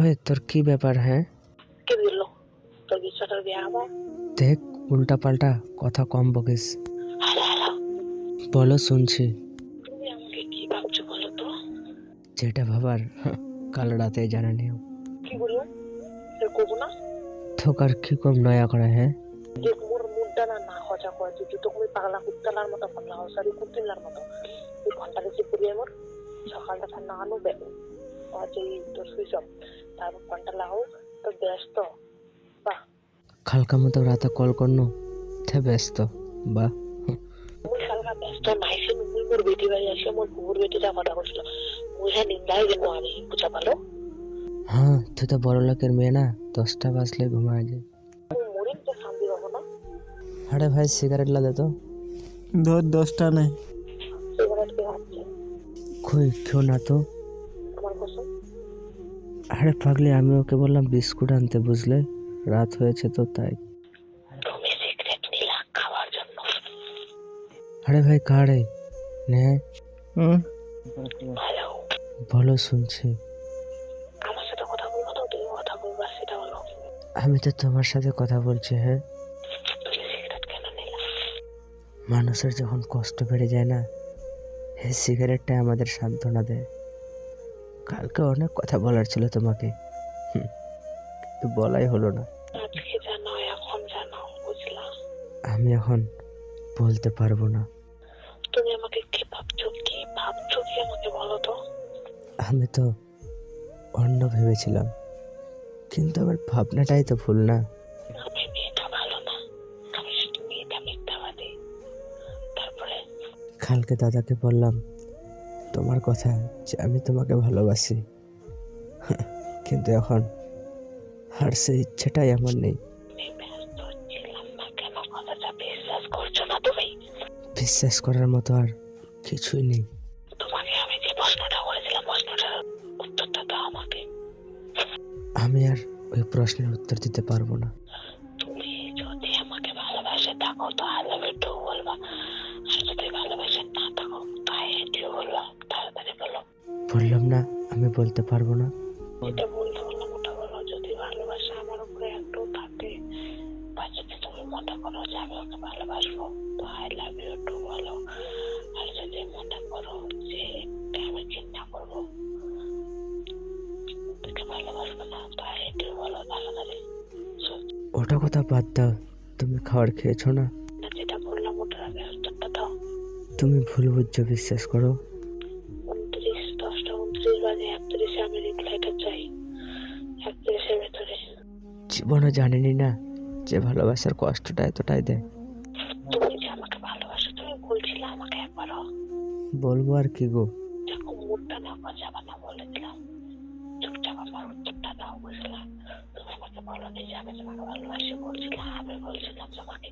ওই তোর কি ব্যাপার? হ্যাঁ, কে বললো তোর বিশ্বটার বিয়ে আবার? দেখ, উল্টা পাল্টা কথা কম বকিস। হ্যালো হ্যালো, বলো, শুনছি। তুমি আমাকে কি ভাবছো বলো তো? যেটা ভাবার কাল রাতে জানা নিও। কি বললো করবো না? থোকার কি কম নয়া করে? হ্যাঁ, যে মোর মুডটা না না হজা করেছে জুতো তুমি পাগলা কুত্তালার মতো পাগলা হসারি কুত্তিলার মতো এই ঘন্টা রিসিভ করি আমার সকালটা ঠান্ডা আনো আজ এই তোর সুইচ অফ তারপর ঘন্টা লাগাও তো ব্যস্ত বাহ খালকা মতো রাতে কল করনো থে ব্যস্ত বা মুই সালকা ব্যস্ত নাইছে মুই মোর বেটি বাড়ি আসে মোর বুবুর বেটিটা কথা বলছিল মুই হ্যাঁ নিন্দাই গেল আমি বুঝা পালো। হ্যাঁ, তুই তো বড় লোকের মেয়ে না, 10টা বাজলে ঘুমায় যায়। মুই মরিন তো শান্তি পাবো না। আরে ভাই, সিগারেট লা দে তো। ধর 10টা নেই। সিগারেট কে খাচ্ছে কই কেউ না তো। আমার কসম? আরে পাগলি, আমি ওকে বললাম বিস্কুট আনতে, বুঝলে রাত হয়েছে তো তাই। তুমি সিগারেট নিলা খাওয়ার জন্য? আরে ভাই, কারে নে? হ্যালো, বলো, শুনছি। আমার সাথে কথা বলবো না তুমি কথা বলবা সেটা বলো। আমি তো তোমার সাথে কথা বলছি। হ্যাঁ, তুমি সিগারেট কেন নিলা? মানুষের যখন কষ্ট বেড়ে যায় না, এই সিগারেটটা আমাদের সান্ত্বনা দেয়। কালকে অনেক কথা বলার ছিল তোমাকে, তো বলাই হলো না। আজকে জানো এখন জানো বুঝলা? আমি এখন বলতে পারবো না। তুমি আমাকে কি ভাবছো কি আমাকে বলো তো? আমি তো অন্য ভেবেছিলাম, কিন্তু আমার ভাবনাটাই তো ভুল না। আমি মেয়েটা ভালো না, আমি শুধু মেয়েটা মিথ্যাবাদী। তারপরে কালকে দাদাকে বললাম তোমার কথা, যে আমি তোমাকে ভালোবাসি, কিন্তু এখন আর সেই ইচ্ছেটাই আমার নেই। আমি ব্যস্ত ছিলাম না কেন কথাটা বিশ্বাস করছো না তুমি? বিশ্বাস করার মতো আর কিছুই নেই। তোমাকে আমি যে প্রশ্নটা করেছিলাম প্রশ্নটার উত্তরটা দাও আমাকে। আমি আর ওই প্রশ্নের উত্তর দিতে পারবো না। তুমি যদি আমাকে ভালোবাসে থাকো তো আই লাভ ইউ টু বলবা, আর যদি ভালোবাসে না থাকো তো আই হেট ইউ বলবা। তাড়াতাড়ি বলো। বললাম না আমি বলতে পারবো না। যেটা বলতে বললাম ওটা বলো। যদি ভালোবাসা আমার উপরে একটু থাকে বা যদি তুমি মনে করো যে আমি ওকে ভালোবাসবো তো আই লাভ ইউ টু বলো। আর যদি মনে করো যে আমি চিন্তা করবো তোকে ভালোবাসবো না তো আই হেট ইউ বলো তাড়াতাড়ি। ওটা কথা বাদ দাও, তুমি খাবার খেয়েছো না? যেটা বললাম ওটার আগে উত্তরটা দাও। তুমি ভুল বুঝছো, বিশ্বাস করো। 29 বাজে 31 আমি রিপ্লাইটা চাই 31 ভেতরে। জীবনে জানিনি না যে ভালোবাসার কষ্টটা এতটাই দেয়। তুমি যে আমাকে ভালোবাসো তুমি বলছিলে আমাকে একবারও। বলবো আর কি গো। দেখো মুডটা না বাজাবা না বলে দিলাম, চুপচাপ আমার উত্তরটা দাও বুঝলা? তুমি আমাকে বলো যে আমি তোমাকে ভালোবাসি বলছিলাম, আমি বলছিলাম তোমাকে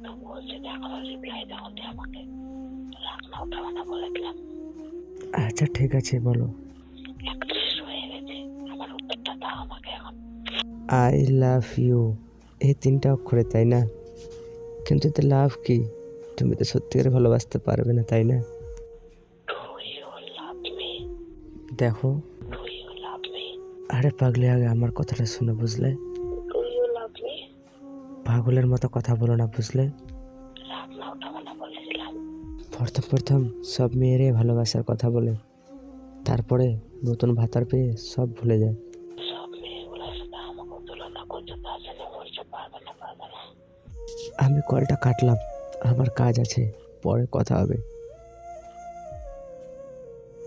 তো বলছে যে এখনো রিপ্লাই দাও নি আমাকে, রাগ না উঠাবা না বলে দিলাম। আচ্ছা ঠিক আছে, বলো। 31 হয়ে গেছে, আমার উত্তরটা দাও আমাকে এখন। আই লাভ ইউ, এই 3টা অক্ষরে, তাই না? কিন্তু এতে লাভ কি? তুমি তো সত্যিকার ভালোবাসতে পারবে না, তাই না? Do you love me? দেখো, ডু ইউ লাভ মি? আরে পাগলি, আগে আমার কথাটা শুনো, বুঝলে? Do you love me? পাগলের মতো কথা বলো না, বুঝলে? রাগ না উঠাবা না বলে দিলাম। প্রথম প্রথম সব মেয়েরাই ভালোবাসার কথা বলে, তারপরে নতুন ভাতার পেয়ে সব ভুলে যায়। সব মেয়েগুলোর সাথে আমাকে তুলনা করছো তার জন্য বলছো পারবে না। আমি কলটা কাটলাম, আমার কাজ আছে, পরে কথা হবে।